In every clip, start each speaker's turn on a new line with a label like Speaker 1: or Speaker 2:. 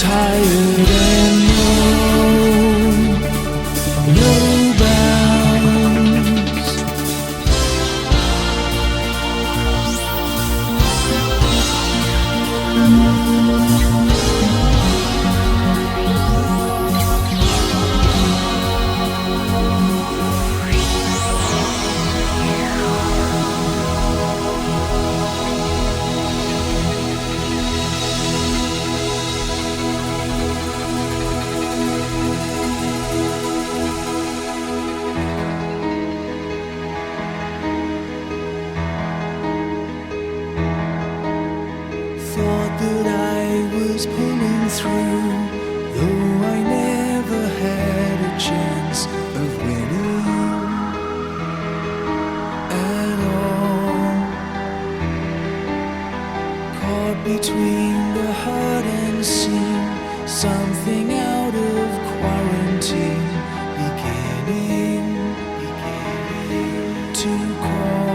Speaker 1: tired and no bounds. Thought that I was pulling through, though I never had a chance of winning at all. Caught between the heart and seam, something out of quarantine beginning to call.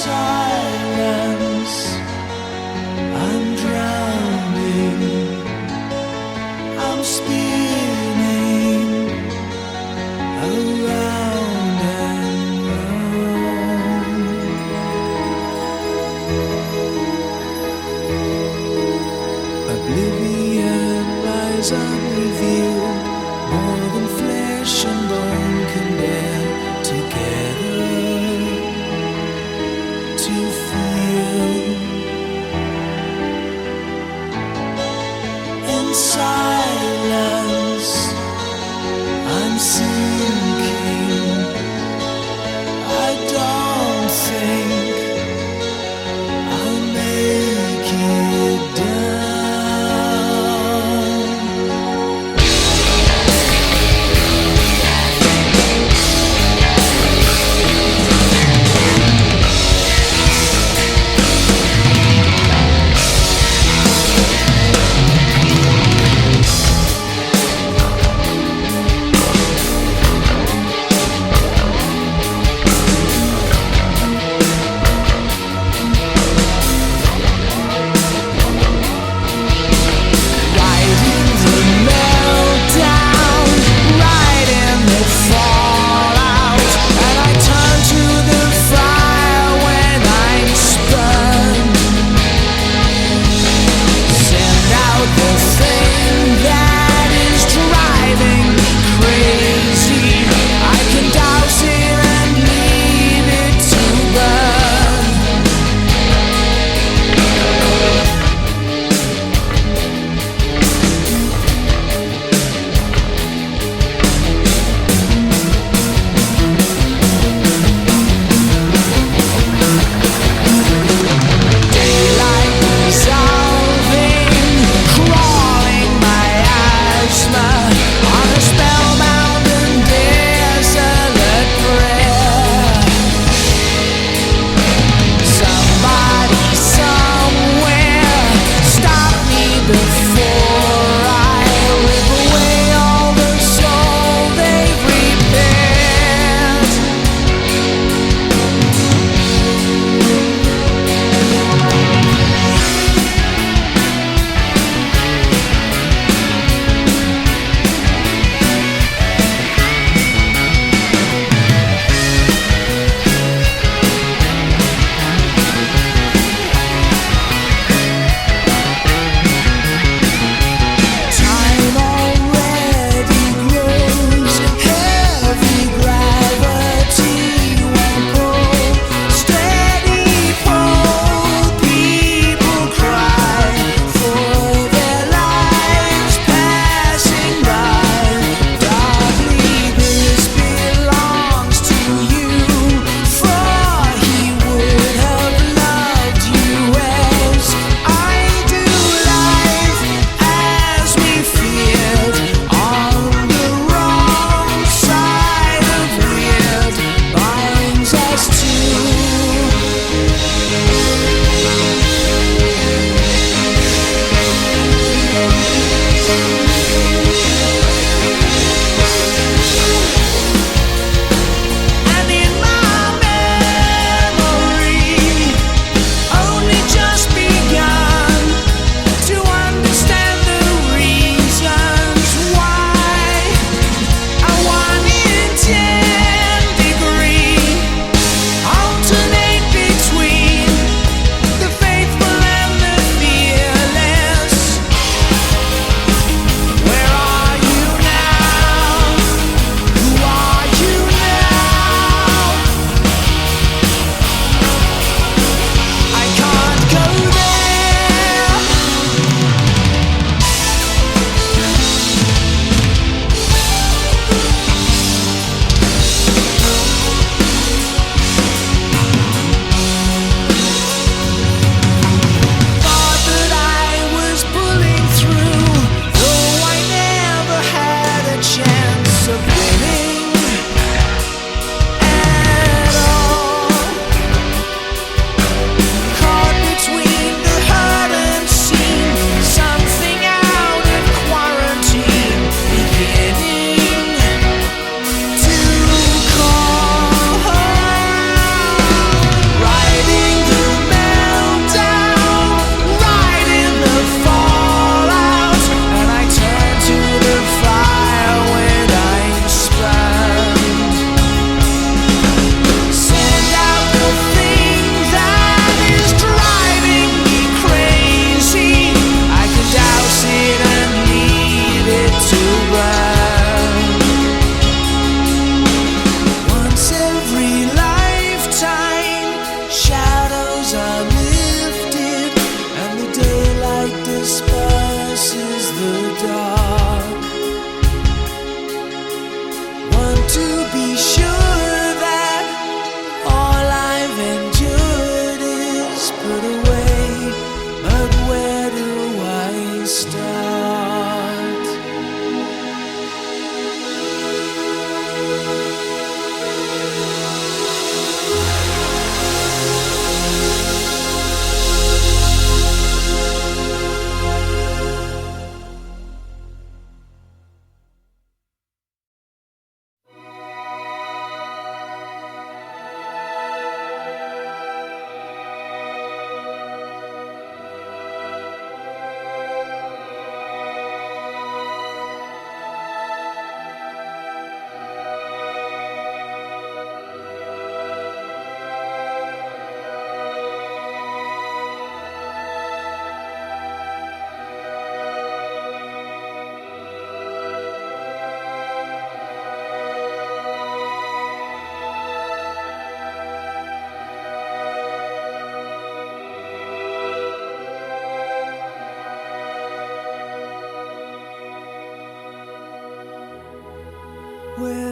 Speaker 1: Silence, I'm drowning, I'm spinning around and round. Oblivion lies unrevealed, more than flesh and bone can bear together. To feel in silence, I'm sinking. I don't think I'll make it down.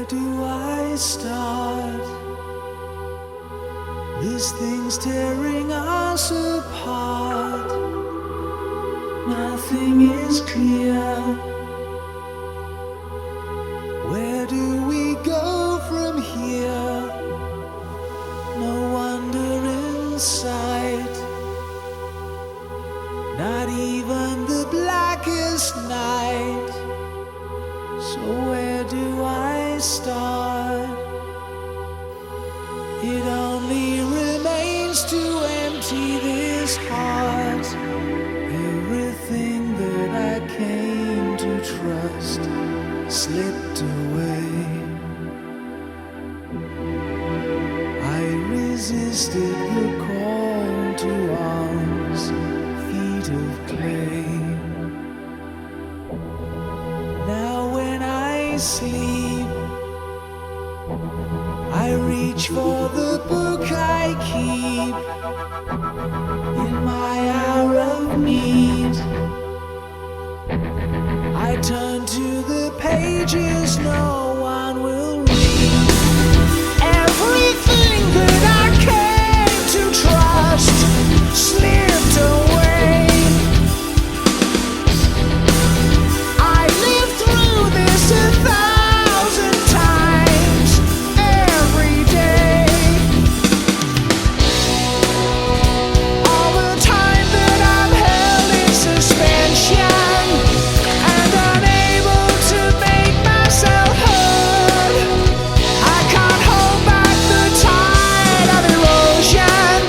Speaker 1: do I start? This thing's tearing us apart. Nothing is clear. Where do we go from here? No wonder in sight. Not even the blackest night. So where do I start? It only remains to empty this heart. Everything that I came to trust slipped away. I resisted the call to arms, feet of clay. Now when I sleep, I reach for the book I keep in my hour of need. I turn to the pages no one will read. Everything that I came to trust slipped away. I lived through this 1,000 times every day. All the time that I'm held in suspension and unable to make myself heard. I can't hold back the tide of erosion,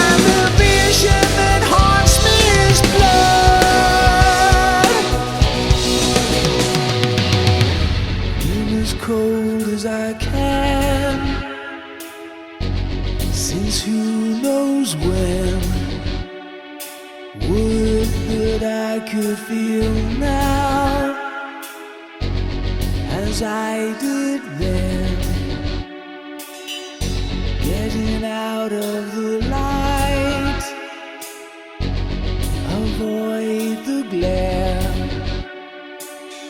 Speaker 1: and the vision that haunts me is blood. In as cold as I can, since who knows when, would that I could feel now as I did then, getting out of the light, avoid the glare,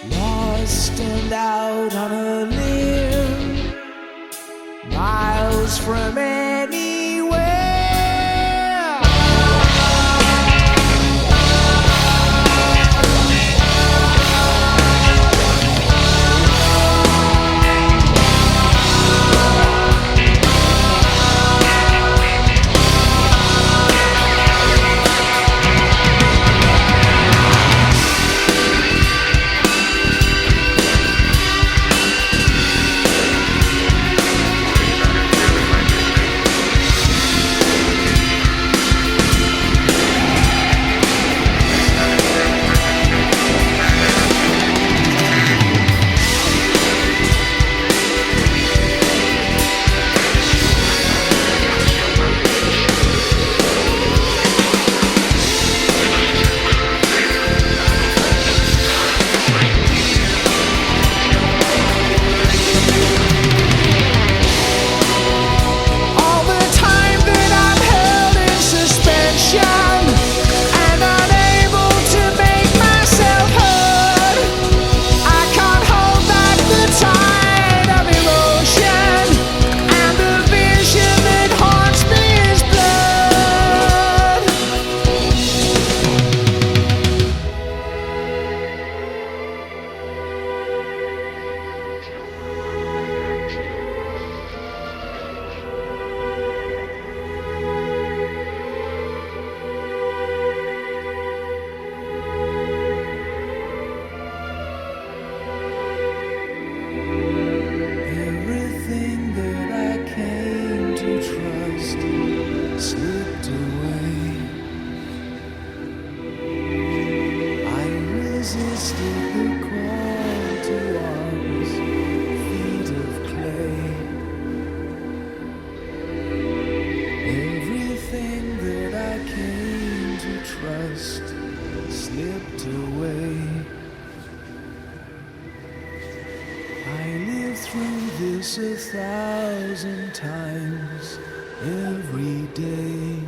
Speaker 1: lost and out on a limb, miles from anywhere. All the time that I'm held in suspension and unable to make myself heard. I can't hold back the tide of erosion, and the vision that haunts me is blood. Everything that I came to trust slipped away. I resisted the call to arms, feet of clay. Everything that I came to trust slipped away. I lived through this 1,000 times every day.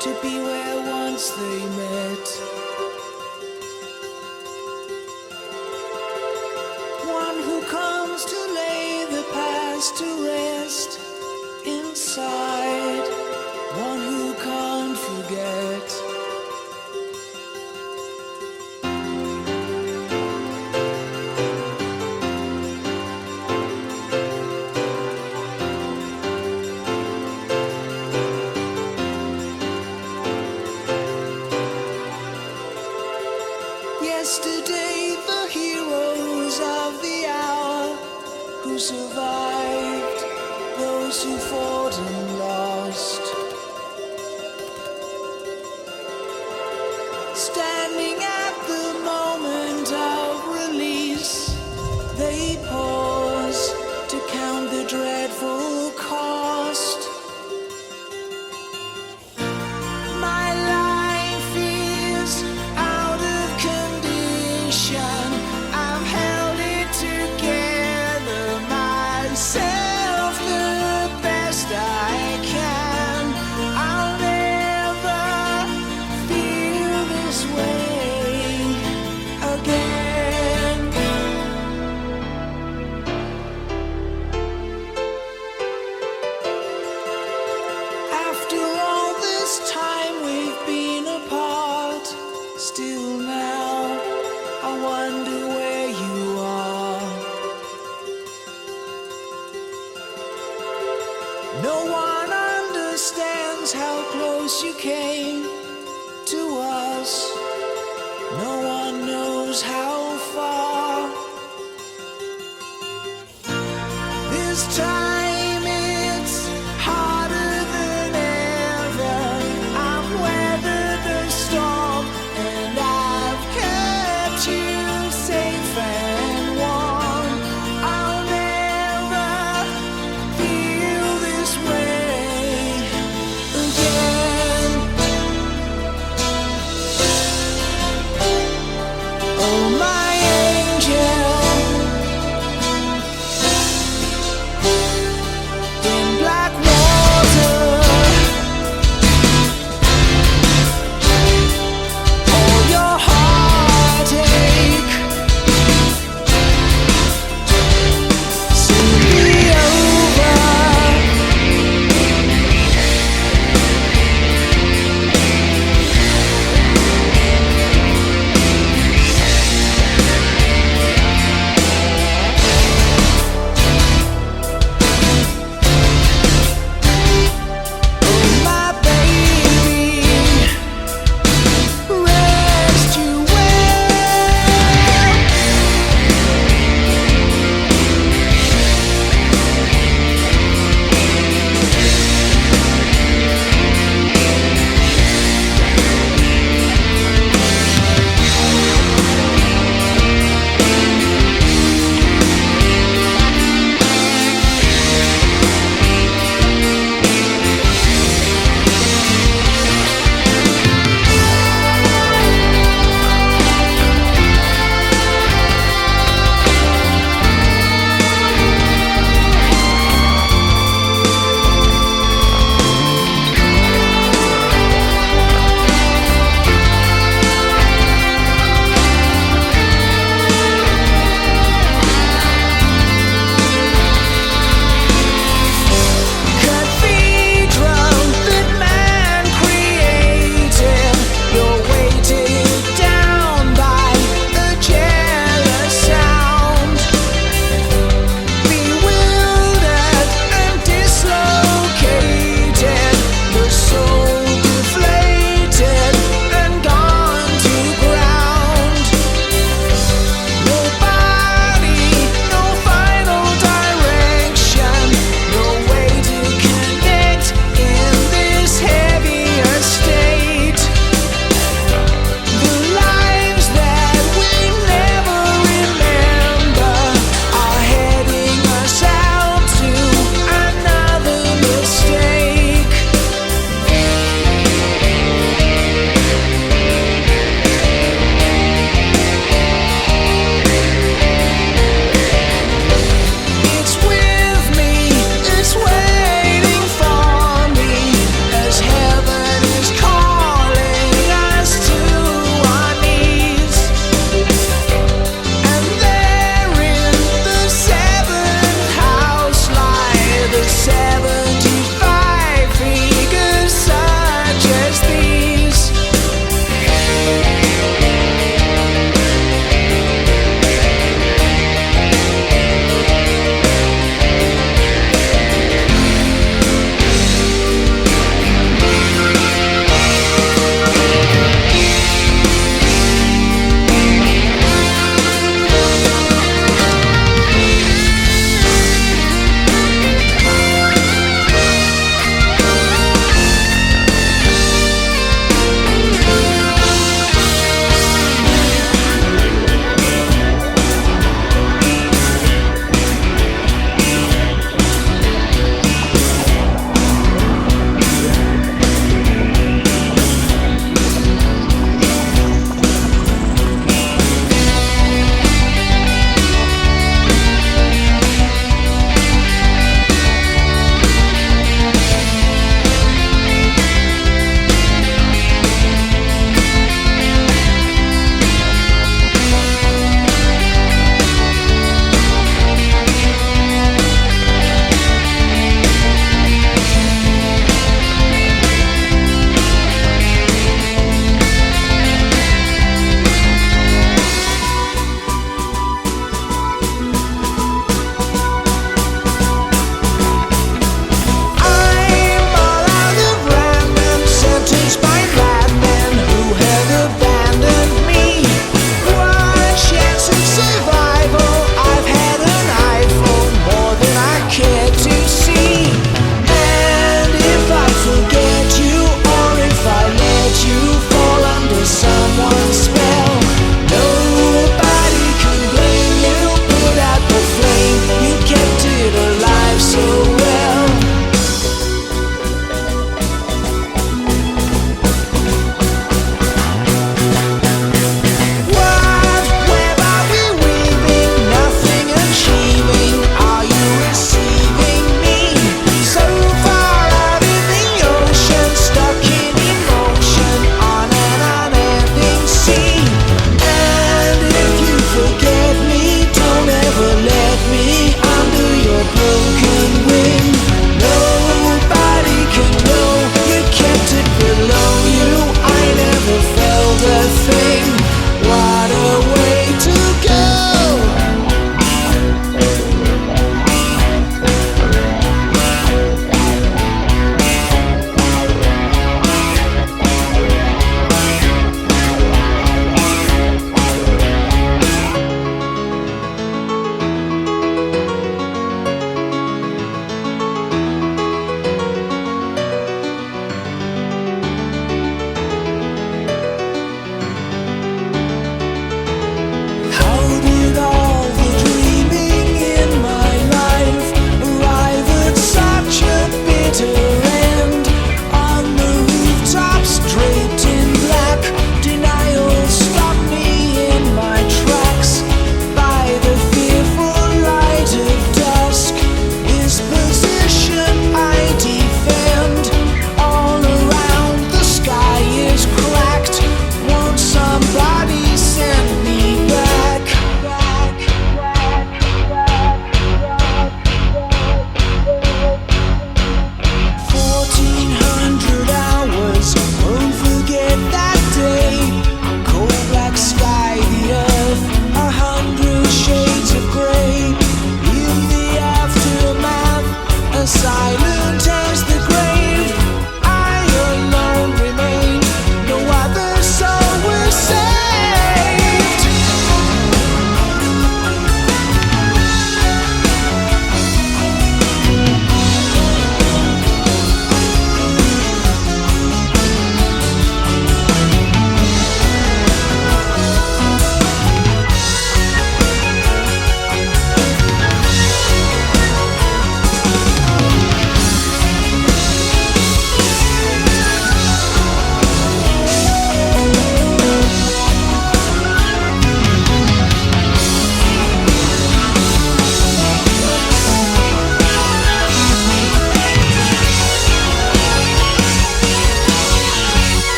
Speaker 1: to be where once they met. One who comes to lay the past to rest inside, one who can't forget. Yesterday, the heroes of the hour who survived, those who fought and lost, standing at the moment of release, they pause to count the dreadful cost. My life is out of condition, I've held it together myself the best I can. I'll never feel this way again. After all this time we've been apart, still now I wonder where you are. No one understands how close you came to us. No one knows how far. This time it's harder than ever. I've weathered the storm and I've kept you safe and warm. I'll never feel this way again. Oh, my angel.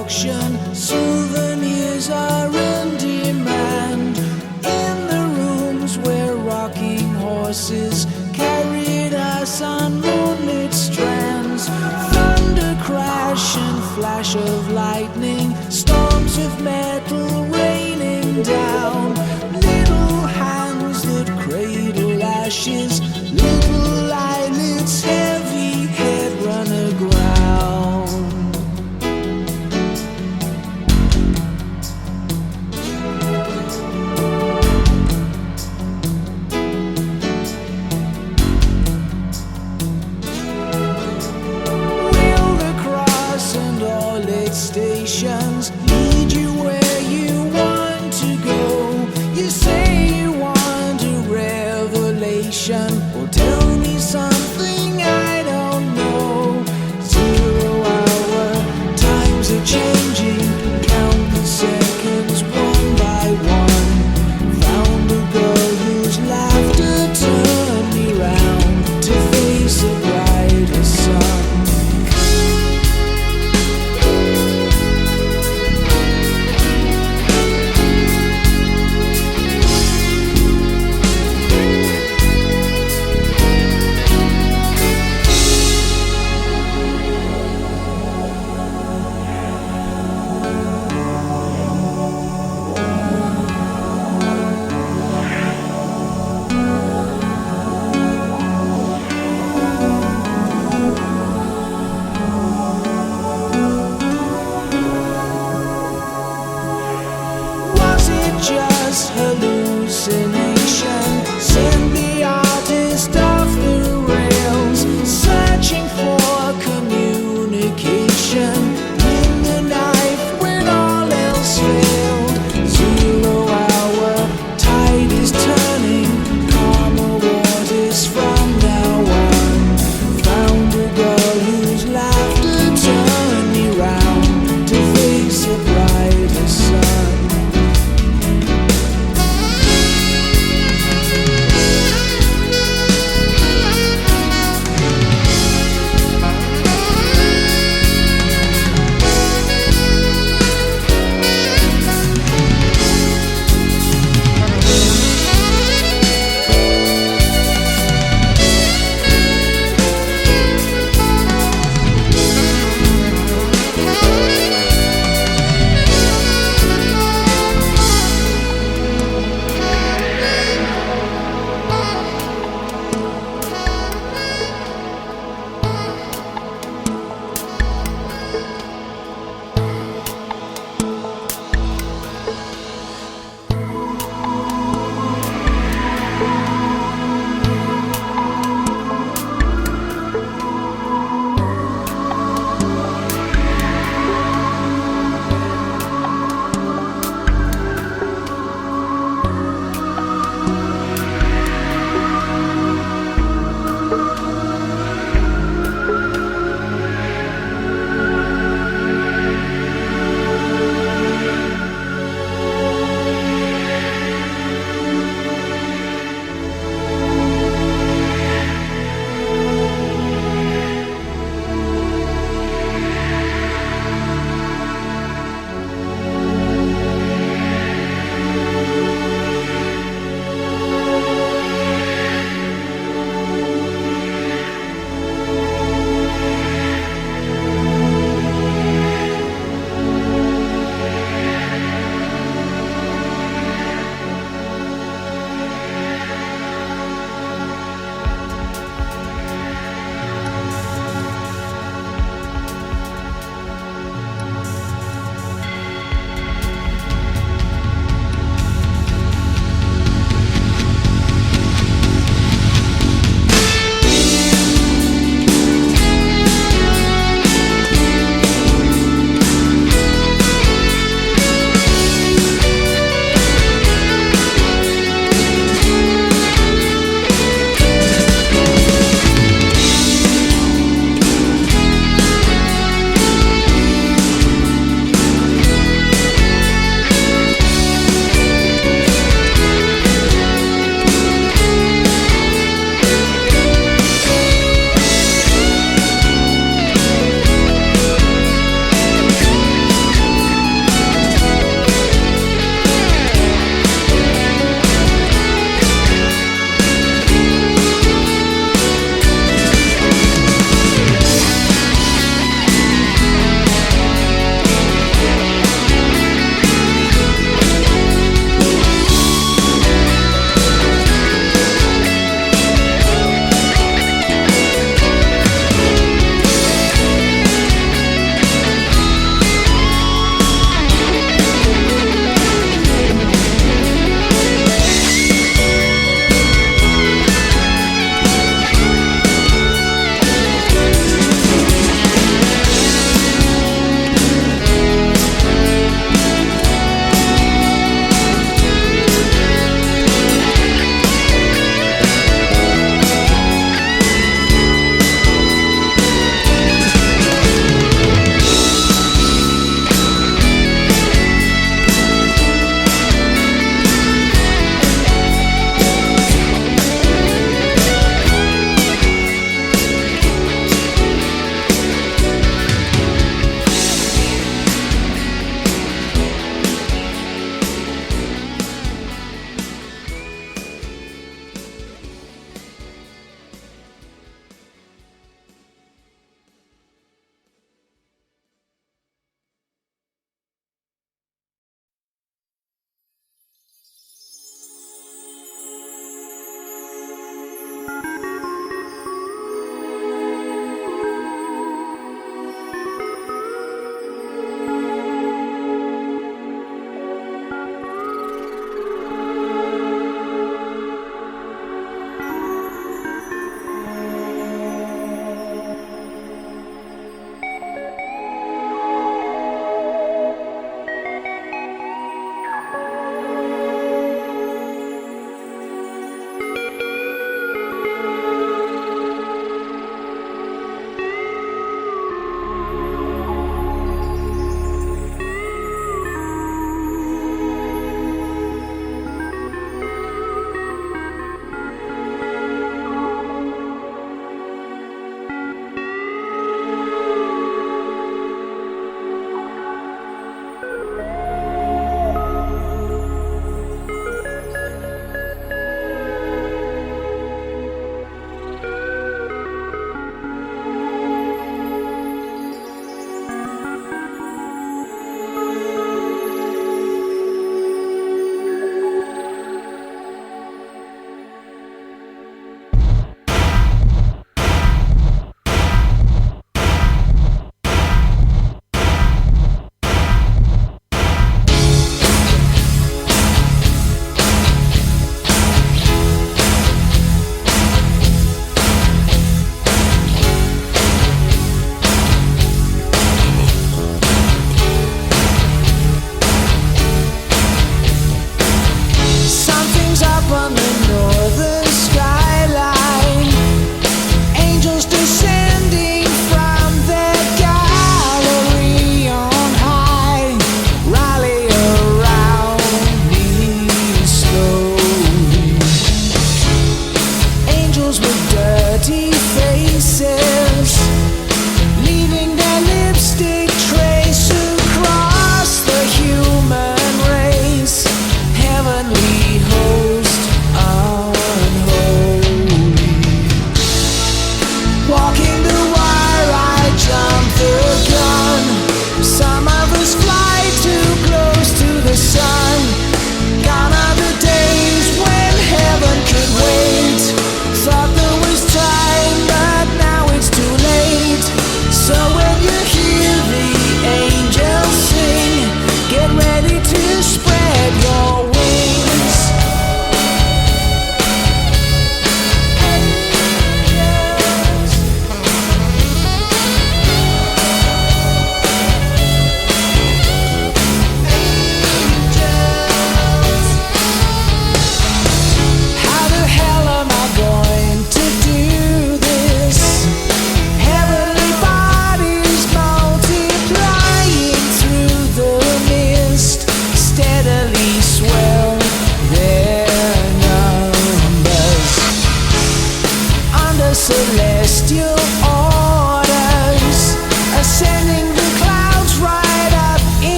Speaker 1: auction. Souvenirs are in demand in the rooms where rocking horses carried us on moonlit strands. Thunder crash and flash of lightning, storms of metal raining down. Little hands that cradle ashes, little eyelids, heavy head run aground. Will the cross and all its stations lead you where you want to go? You say you want a revelation. Well, tell me something I don't know. 0 hour, times are changing. Count the seconds one by one. Found a girl whose laughter turned me round to face a brighter sun.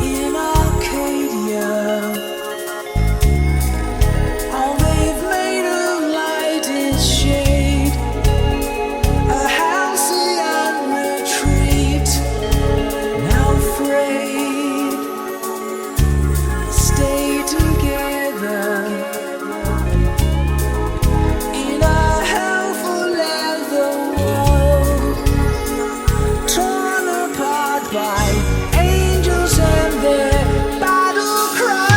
Speaker 1: In Arcadia, all they've made of light is shade, a halcyon retreat, now frayed. Stay together in a helpful leather world, torn apart by angels and their battle cries.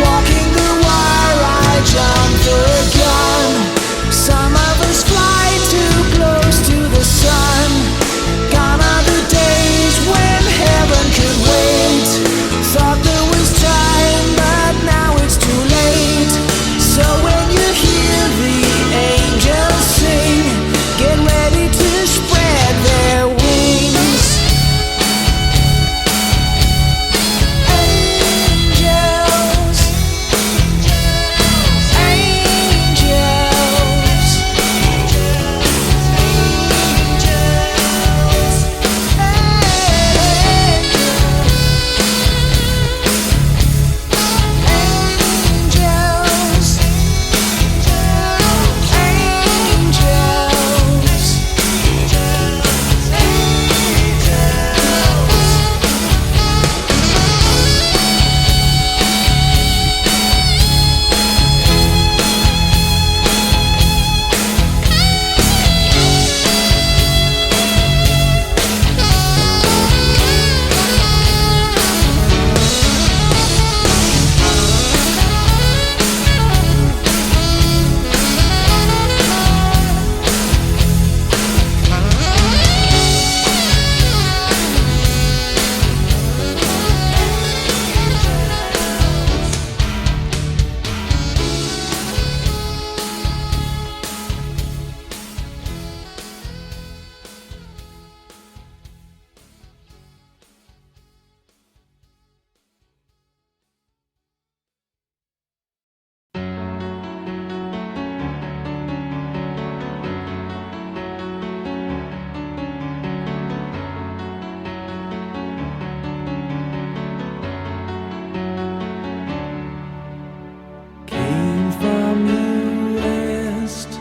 Speaker 1: Walking the wire, I jump the gun. Some of us fly too close to the sun. Gone are the days when heaven could wait. Thought there was time, but now it's too late. So when you hear the angels sing, get ready to spread their wings. Angels, angels, came from the west,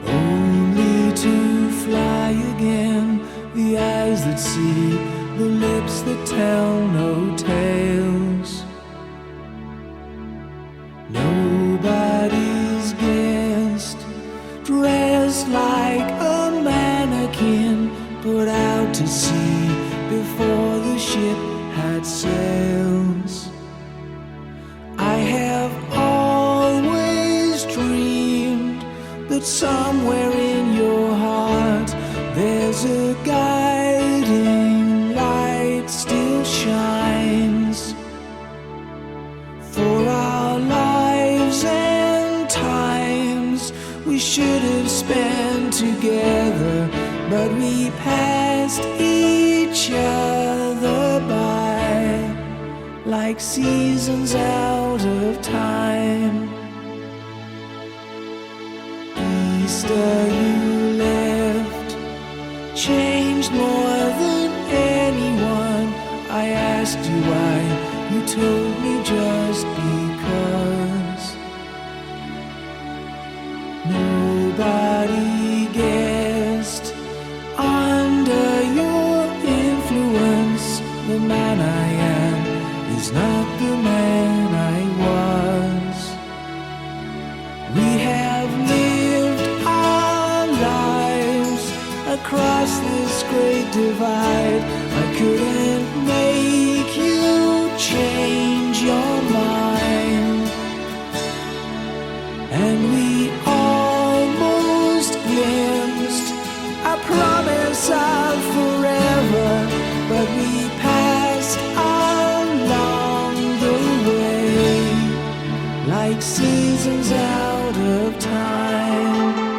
Speaker 1: only to fly again. The eyes that see, the lips that tell no tales. Nobody's guest, dressed like a mannequin, put out to sea before the ship had sails. I have always dreamed that somewhere in your heart there's a guiding light still shines for our lives and times we should have spent together, but we passed each other by like seasons out of time. Easter you left, changed more than anyone. I asked you why, you told me just because. Nobody guessed, under your influence, the man I am is not the man I was. We have lived our lives across this great divide. I couldn't make you change your mind, and we almost glimpsed a promise of forever, but we passed along the way like seasons out of time.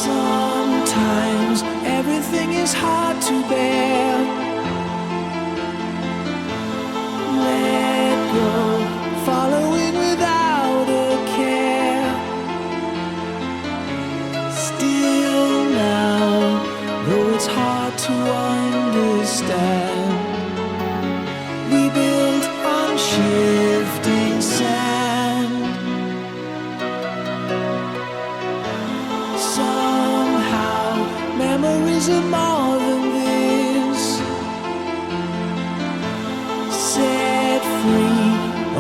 Speaker 1: Sometimes everything is hard to bear. Let go, following without a care. Still now, though it's hard to understand, we build on shifting sand. Somehow, memories are more than this. Set free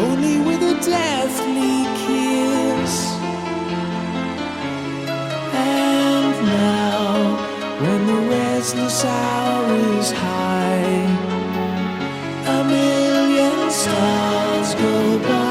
Speaker 1: only with a deathly kiss. And now, when the restless hour is high, a million stars go by.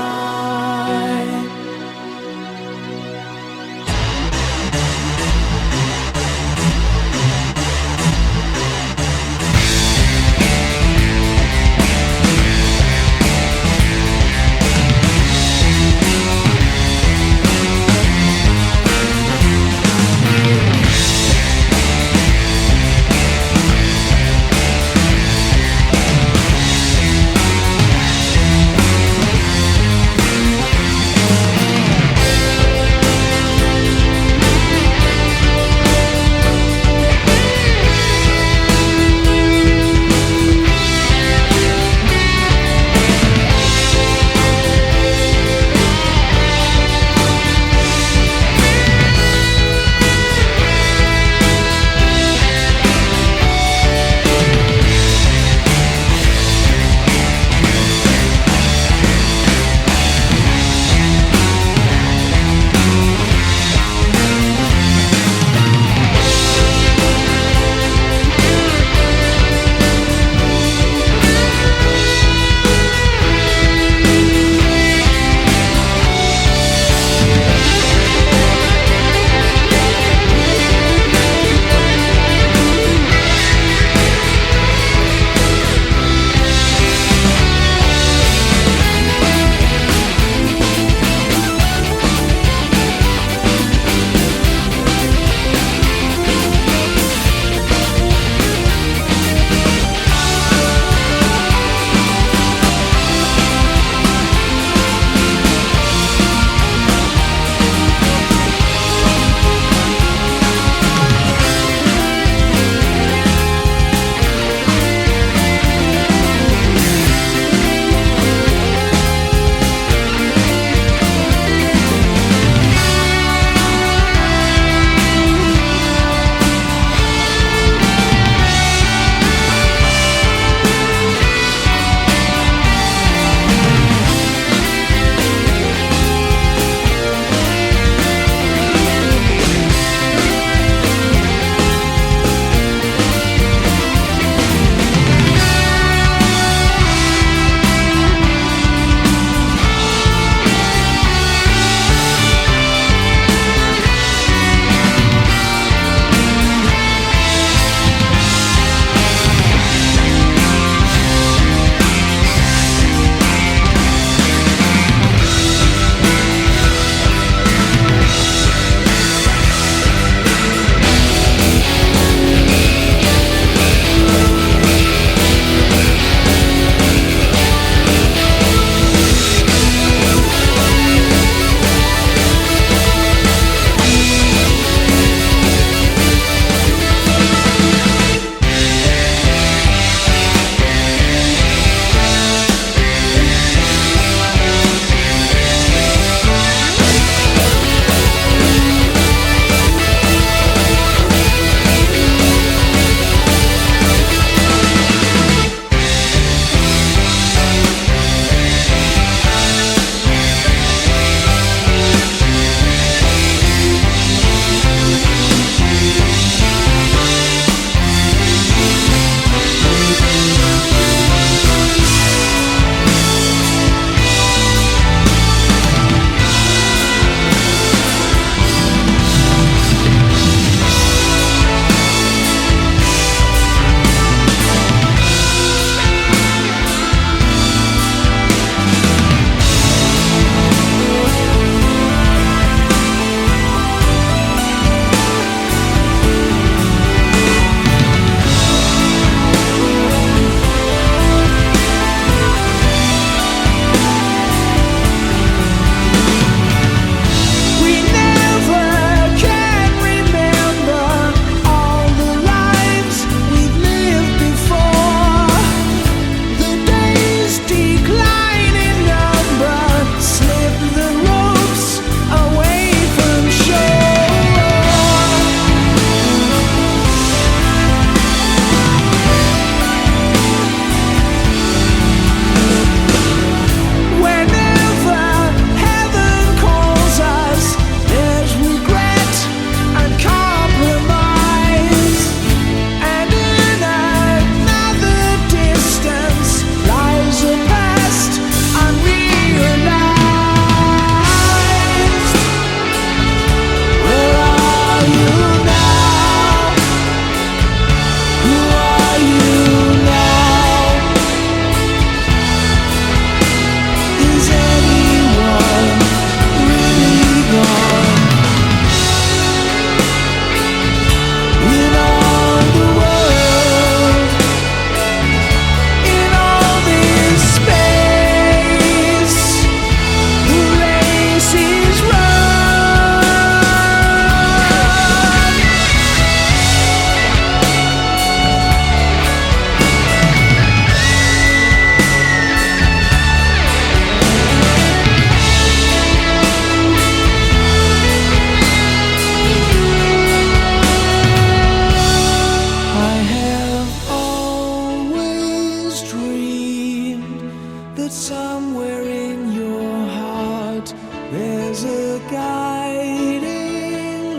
Speaker 1: there's a guiding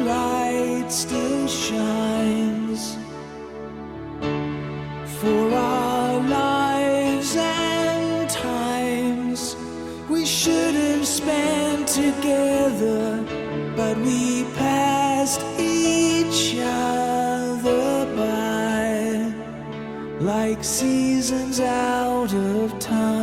Speaker 1: light still shines for our lives and times we should have spent together, but we passed each other by like seasons out of time.